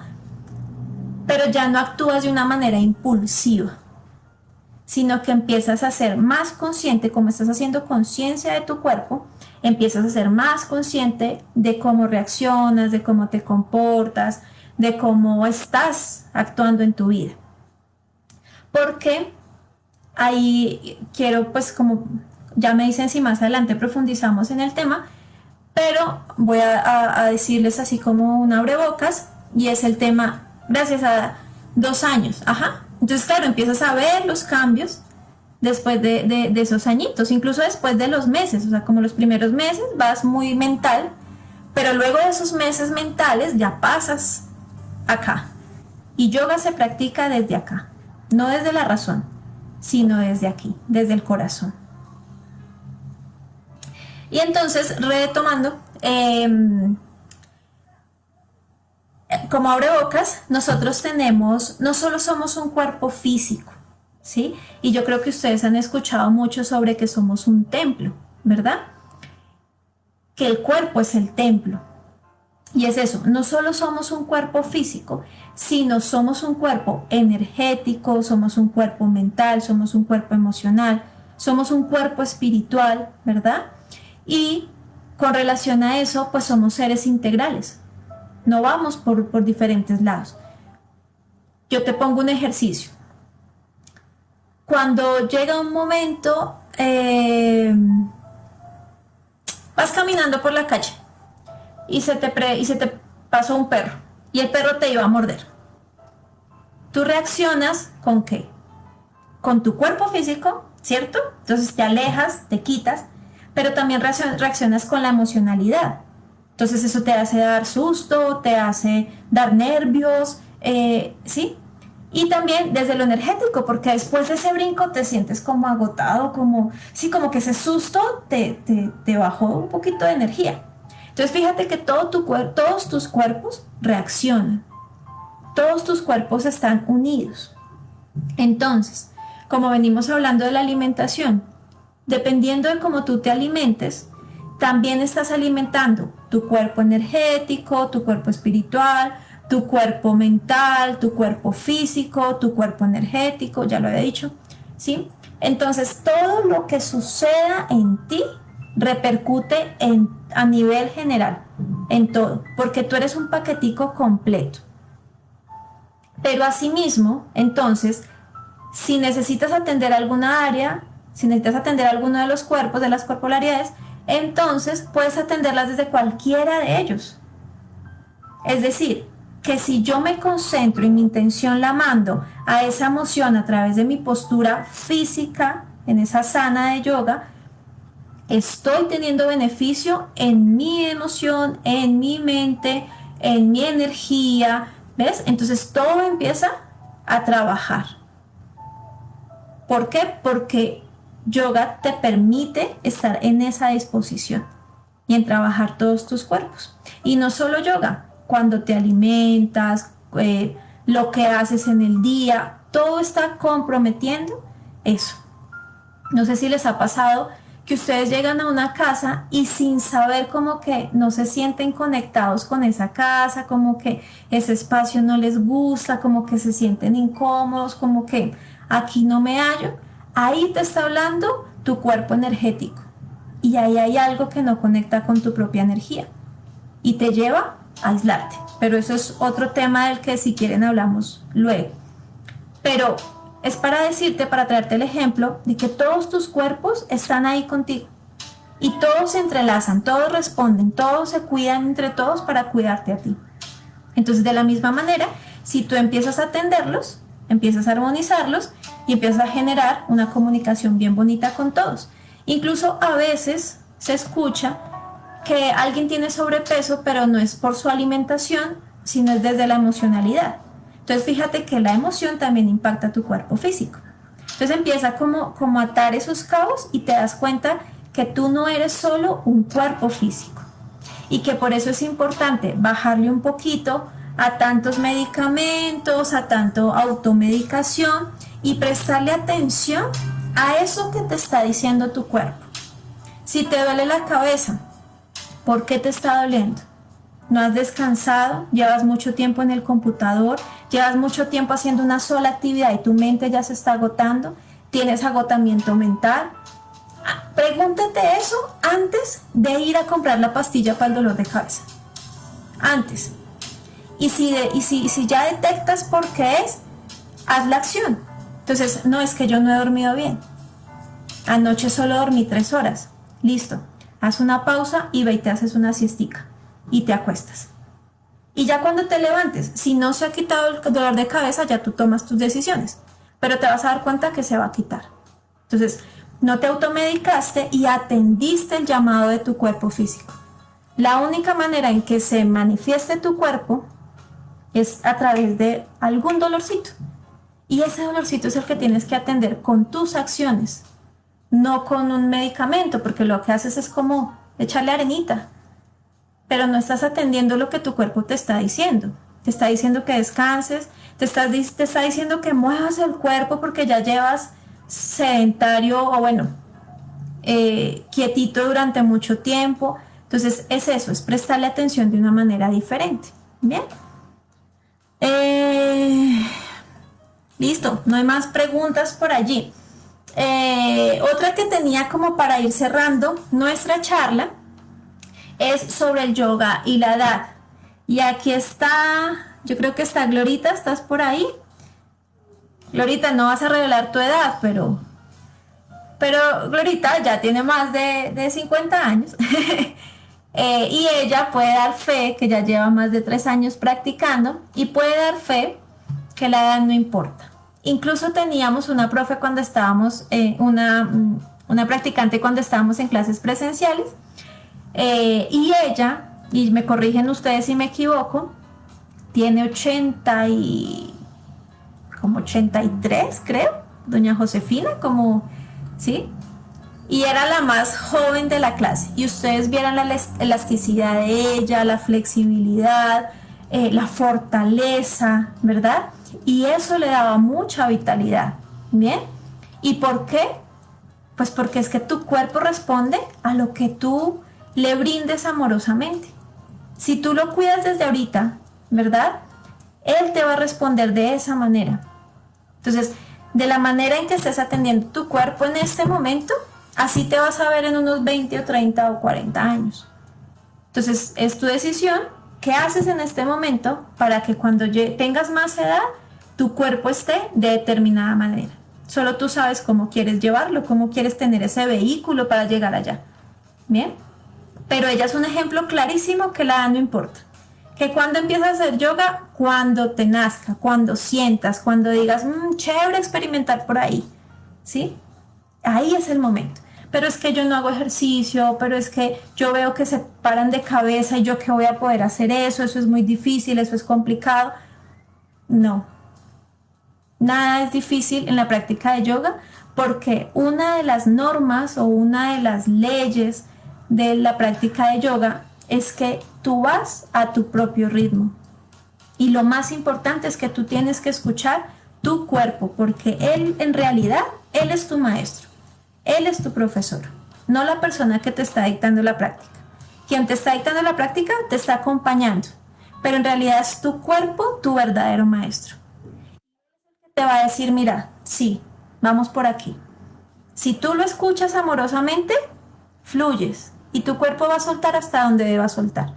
pero ya no actúas de una manera impulsiva, sino que empiezas a ser más consciente, como estás haciendo conciencia de tu cuerpo, empiezas a ser más consciente de cómo reaccionas, de cómo te comportas, de cómo estás actuando en tu vida. Porque ahí quiero, pues como ya me dicen si más adelante profundizamos en el tema, pero voy a decirles así como un abrebocas, y es el tema, gracias a 2 años, ajá. Entonces, claro, empiezas a ver los cambios después de esos añitos, incluso después de los meses, o sea, como los primeros meses vas muy mental, pero luego de esos meses mentales ya pasas acá. Y yoga se practica desde acá, no desde la razón, sino desde aquí, desde el corazón. Y entonces, retomando, como abrebocas, nosotros tenemos, no solo somos un cuerpo físico, ¿sí? Y yo creo que ustedes han escuchado mucho sobre que somos un templo, ¿verdad? Que el cuerpo es el templo. Y es eso, no solo somos un cuerpo físico, sino somos un cuerpo energético, somos un cuerpo mental, somos un cuerpo emocional, somos un cuerpo espiritual, ¿verdad? Y con relación a eso, pues somos seres integrales. No vamos por diferentes lados. Yo te pongo un ejercicio. Cuando llega un momento, vas caminando por la calle y se te pasó un perro y el perro te iba a morder. Tú reaccionas ¿con qué? Con tu cuerpo físico, ¿cierto? Entonces te alejas, te quitas, pero también reaccionas con la emocionalidad. Entonces eso te hace dar susto, te hace dar nervios, ¿sí? Y también desde lo energético, porque después de ese brinco te sientes como agotado, como, sí, como que ese susto te bajó un poquito de energía. Entonces fíjate que todos tus cuerpos reaccionan, todos tus cuerpos están unidos. Entonces, como venimos hablando de la alimentación, dependiendo de cómo tú te alimentes, también estás alimentando tu cuerpo energético, tu cuerpo espiritual, tu cuerpo mental, tu cuerpo físico, tu cuerpo energético, ya lo había dicho, ¿sí? Entonces, todo lo que suceda en ti repercute a nivel general, en todo, porque tú eres un paquetico completo. Pero asimismo, entonces, si necesitas atender alguna área, si necesitas atender alguno de los cuerpos, de las corporalidades, entonces puedes atenderlas desde cualquiera de ellos. Es decir, que si yo me concentro y mi intención la mando a esa emoción a través de mi postura física, en esa sana de yoga, estoy teniendo beneficio en mi emoción, en mi mente, en mi energía, ¿ves? Entonces todo empieza a trabajar. ¿Por qué? Porque yoga te permite estar en esa disposición y en trabajar todos tus cuerpos. Y no solo yoga, cuando te alimentas, lo que haces en el día, todo está comprometiendo eso. No sé si les ha pasado que ustedes llegan a una casa y sin saber, como que no se sienten conectados con esa casa, como que ese espacio no les gusta, como que se sienten incómodos, como que aquí no me hallo. Ahí te está hablando tu cuerpo energético y ahí hay algo que no conecta con tu propia energía y te lleva a aislarte. Pero eso es otro tema del que si quieren hablamos luego. Pero es para decirte, para traerte el ejemplo de que todos tus cuerpos están ahí contigo y todos se entrelazan, todos responden, todos se cuidan entre todos para cuidarte a ti. Entonces, de la misma manera, si tú empiezas a atenderlos, empiezas a armonizarlos y empiezas a generar una comunicación bien bonita con todos. Incluso a veces se escucha que alguien tiene sobrepeso, pero no es por su alimentación, sino es desde la emocionalidad. Entonces fíjate que la emoción también impacta tu cuerpo físico. Entonces empieza como a atar esos cabos y te das cuenta que tú no eres solo un cuerpo físico y que por eso es importante bajarle un poquito a tantos medicamentos, a tanto automedicación y prestarle atención a eso que te está diciendo tu cuerpo. Si te duele la cabeza, ¿por qué te está doliendo? no has descansado, llevas mucho tiempo en el computador, llevas mucho tiempo haciendo una sola actividad y tu mente ya se está agotando, tienes agotamiento mental. Pregúntate eso antes de ir a comprar la pastilla para el dolor de cabeza. Antes. Y si ya detectas por qué es, haz la acción. Entonces, no es que yo no he dormido bien. Anoche solo dormí 3 horas. Listo. Haz una pausa y ve y te haces una siestica. Y te acuestas. Y ya cuando te levantes, si no se ha quitado el dolor de cabeza, ya tú tomas tus decisiones. Pero te vas a dar cuenta que se va a quitar. Entonces, no te automedicaste y atendiste el llamado de tu cuerpo físico. La única manera en que se manifieste tu cuerpo es a través de algún dolorcito. Y ese dolorcito es el que tienes que atender con tus acciones, no con un medicamento, porque lo que haces es como echarle arenita, pero no estás atendiendo lo que tu cuerpo te está diciendo. Te está diciendo que descanses, te está diciendo que muevas el cuerpo porque ya llevas sedentario o bueno, quietito durante mucho tiempo. Entonces es eso, es prestarle atención de una manera diferente. Bien. Listo, no hay más preguntas por allí. Otra que tenía como para ir cerrando nuestra charla es sobre el yoga y la edad. Y aquí está, yo creo que está Glorita, ¿estás por ahí? Glorita, no vas a revelar tu edad, pero Glorita ya tiene más de 50 años. Y ella puede dar fe que ya lleva más de 3 años practicando y puede dar fe que la edad no importa. Incluso teníamos una profe cuando estábamos, una practicante cuando estábamos en clases presenciales, y ella, y me corrigen ustedes si me equivoco, tiene 83, creo, doña Josefina, como, ¿sí? Y era la más joven de la clase. Y ustedes vieran la elasticidad de ella, la flexibilidad, la fortaleza, ¿verdad? Y eso le daba mucha vitalidad. ¿Bien? ¿Y por qué? Pues porque es que tu cuerpo responde a lo que tú le brindes amorosamente. Si tú lo cuidas desde ahorita, ¿verdad? Él te va a responder de esa manera. Entonces, de la manera en que estés atendiendo tu cuerpo en este momento, así te vas a ver en unos 20 o 30 o 40 años. Entonces, es tu decisión. ¿Qué haces en este momento para que cuando tengas más edad, tu cuerpo esté de determinada manera? Solo tú sabes cómo quieres llevarlo, cómo quieres tener ese vehículo para llegar allá. ¿Bien? Pero ella es un ejemplo clarísimo que la edad no importa. Que cuando empiezas a hacer yoga, cuando te nazca, cuando sientas, cuando digas, chévere experimentar por ahí. ¿Sí? Ahí es el momento. Pero es que yo no hago ejercicio, pero es que yo veo que se paran de cabeza y yo qué voy a poder hacer eso es muy difícil, eso es complicado. No, nada es difícil en la práctica de yoga porque una de las normas o una de las leyes de la práctica de yoga es que tú vas a tu propio ritmo. Y lo más importante es que tú tienes que escuchar tu cuerpo porque él en realidad, él es tu maestro. Él es tu profesor, no la persona que te está dictando la práctica. Quien te está dictando la práctica te está acompañando, pero en realidad es tu cuerpo tu verdadero maestro. Te va a decir, mira, sí, vamos por aquí. Si tú lo escuchas amorosamente, fluyes y tu cuerpo va a soltar hasta donde deba soltar.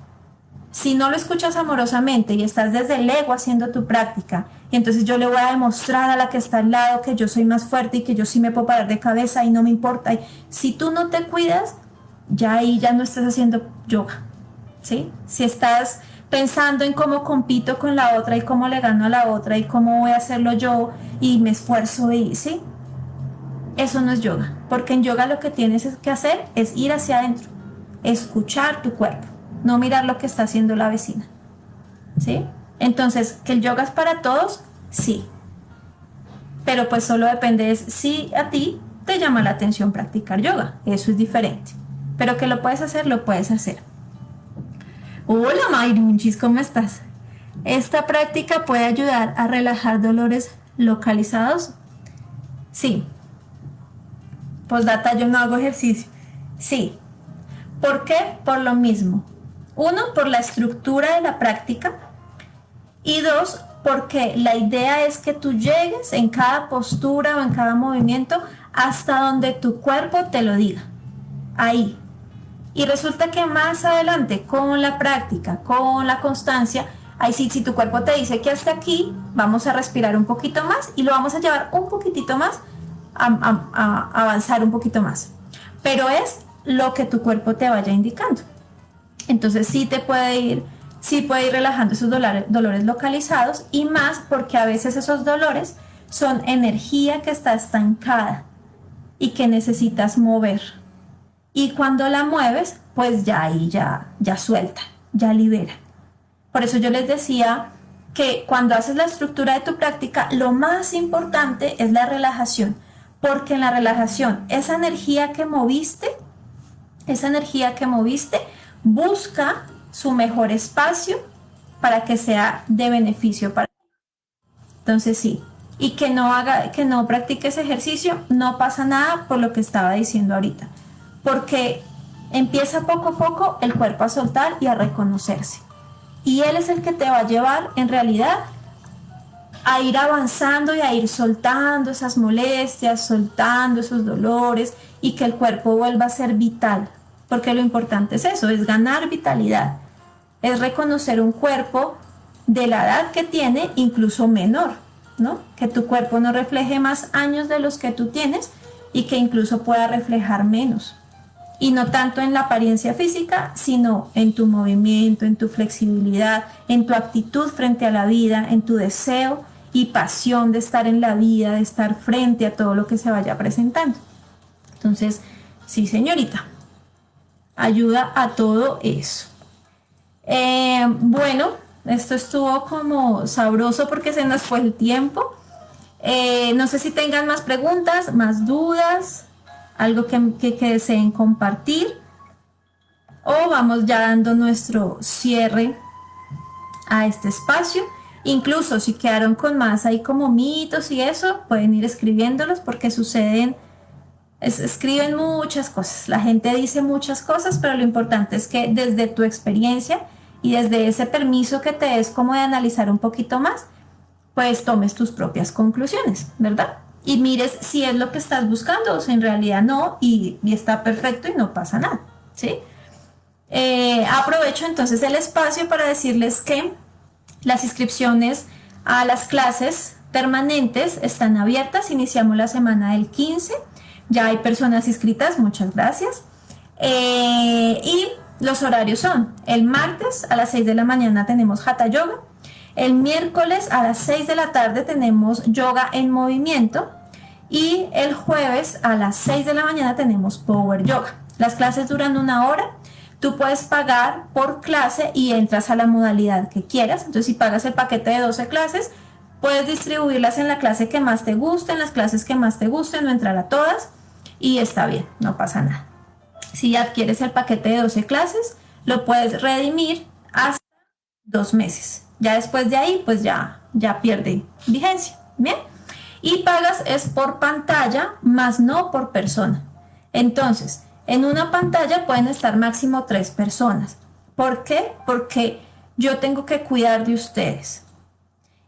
Si no lo escuchas amorosamente y estás desde el ego haciendo tu práctica, y entonces yo le voy a demostrar a la que está al lado que yo soy más fuerte y que yo sí me puedo parar de cabeza y no me importa. Y si tú no te cuidas, ya ahí ya no estás haciendo yoga, ¿sí? Si estás pensando en cómo compito con la otra y cómo le gano a la otra y cómo voy a hacerlo yo y me esfuerzo y, ¿sí? Eso no es yoga, porque en yoga lo que tienes que hacer es ir hacia adentro, escuchar tu cuerpo. No mirar lo que está haciendo la vecina. ¿Sí? Entonces, ¿que el yoga es para todos? Sí. Pero pues solo depende de si a ti te llama la atención practicar yoga. Eso es diferente. Pero que lo puedes hacer, lo puedes hacer. Hola Mayrunchis, ¿cómo estás? ¿Esta práctica puede ayudar a relajar dolores localizados? Sí. Postdata, yo no hago ejercicio. Sí. ¿Por qué? Por lo mismo. Uno, por la estructura de la práctica, y dos, porque la idea es que tú llegues en cada postura o en cada movimiento hasta donde tu cuerpo te lo diga. Ahí. Y resulta que más adelante, con la práctica, con la constancia, ahí sí, si tu cuerpo te dice que hasta aquí, vamos a respirar un poquito más y lo vamos a llevar un poquitito más, a avanzar un poquito más. Pero es lo que tu cuerpo te vaya indicando. Entonces sí puede ir relajando esos dolores localizados, y más porque a veces esos dolores son energía que está estancada y que necesitas mover. Y cuando la mueves, pues ya ahí ya suelta, ya libera. Por eso yo les decía que cuando haces la estructura de tu práctica, lo más importante es la relajación, porque en la relajación, esa energía que moviste busca su mejor espacio para que sea de beneficio para ti. Entonces sí, y que no practiques ejercicio, no pasa nada, por lo que estaba diciendo ahorita, porque empieza poco a poco el cuerpo a soltar y a reconocerse, y él es el que te va a llevar en realidad a ir avanzando y a ir soltando esas molestias, soltando esos dolores, y que el cuerpo vuelva a ser vital, porque lo importante es eso, es ganar vitalidad, es reconocer un cuerpo de la edad que tiene, incluso menor, ¿no? Que tu cuerpo no refleje más años de los que tú tienes, y que incluso pueda reflejar menos. Y no tanto en la apariencia física, sino en tu movimiento, en tu flexibilidad, en tu actitud frente a la vida, en tu deseo y pasión de estar en la vida, de estar frente a todo lo que se vaya presentando. Entonces, sí, señorita, ayuda a todo eso. Bueno, esto estuvo como sabroso porque se nos fue el tiempo. No sé si tengan más preguntas, más dudas, algo que deseen compartir, o vamos ya dando nuestro cierre a este espacio. Incluso si quedaron con más ahí como mitos y eso, pueden ir escribiéndolos, porque escriben muchas cosas, la gente dice muchas cosas, pero lo importante es que desde tu experiencia y desde ese permiso que te des como de analizar un poquito más, pues tomes tus propias conclusiones, ¿verdad? Y mires si es lo que estás buscando o si en realidad no, y está perfecto y no pasa nada, ¿sí? Aprovecho entonces el espacio para decirles que las inscripciones a las clases permanentes están abiertas. Iniciamos la semana del 15, ya hay personas inscritas, muchas gracias. Y los horarios son: el martes a las 6 de la mañana tenemos Hatha Yoga, el miércoles a las 6 de la tarde tenemos yoga en movimiento, y el jueves a las 6 de la mañana tenemos Power Yoga. Las clases duran 1 hora. Tú puedes pagar por clase y entras a la modalidad que quieras. Entonces, si pagas el paquete de 12 clases, puedes distribuirlas en la clase que más te guste, en las clases que más te gusten, no entrar a todas, y está bien, no pasa nada. Si adquieres el paquete de 12 clases, lo puedes redimir hasta 2 meses. Ya después de ahí, pues ya pierde vigencia. Bien. Y pagas es por pantalla, más no por persona. Entonces, en una pantalla pueden estar máximo 3 personas. ¿Por qué? Porque yo tengo que cuidar de ustedes.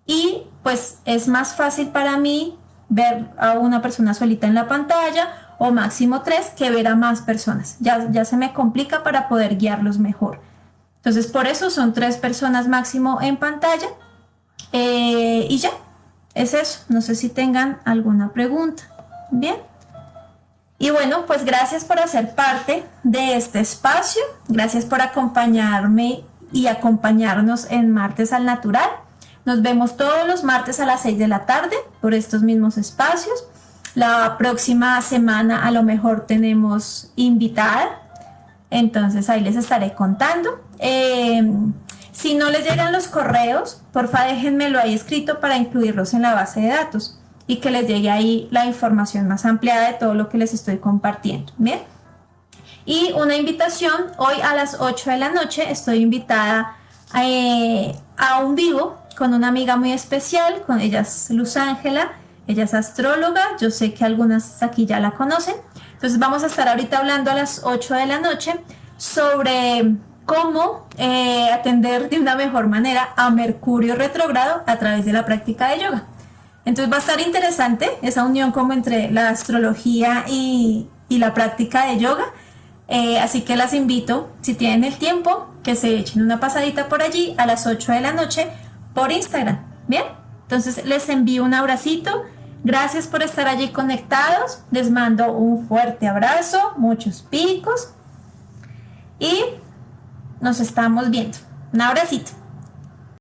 Y pues es más fácil para mí ver a una persona solita en la pantalla, o máximo 3, que ver a más personas. Ya se me complica para poder guiarlos mejor. Entonces, por eso son 3 personas máximo en pantalla. Y ya, es eso. No sé si tengan alguna pregunta. Bien. Y bueno, pues gracias por hacer parte de este espacio. Gracias por acompañarme y acompañarnos en Martes al Natural. Nos vemos todos los martes a las 6 de la tarde por estos mismos espacios. La próxima semana a lo mejor tenemos invitada, entonces ahí les estaré contando. Si no les llegan los correos, porfa déjenmelo ahí escrito para incluirlos en la base de datos y que les llegue ahí la información más ampliada de todo lo que les estoy compartiendo. Bien. Y una invitación: hoy a las 8 de la noche estoy invitada a un vivo con una amiga muy especial. Ella es Luz Ángela, ella es astróloga, yo sé que algunas aquí ya la conocen. Entonces vamos a estar ahorita hablando a las 8 de la noche sobre cómo atender de una mejor manera a Mercurio retrógrado a través de la práctica de yoga. Entonces va a estar interesante esa unión como entre la astrología y la práctica de yoga. Así que las invito, si tienen el tiempo, que se echen una pasadita por allí a las 8 de la noche por Instagram. Bien, entonces les envío un abracito. Gracias por estar allí conectados. Les mando un fuerte abrazo, muchos picos y nos estamos viendo. Un abracito.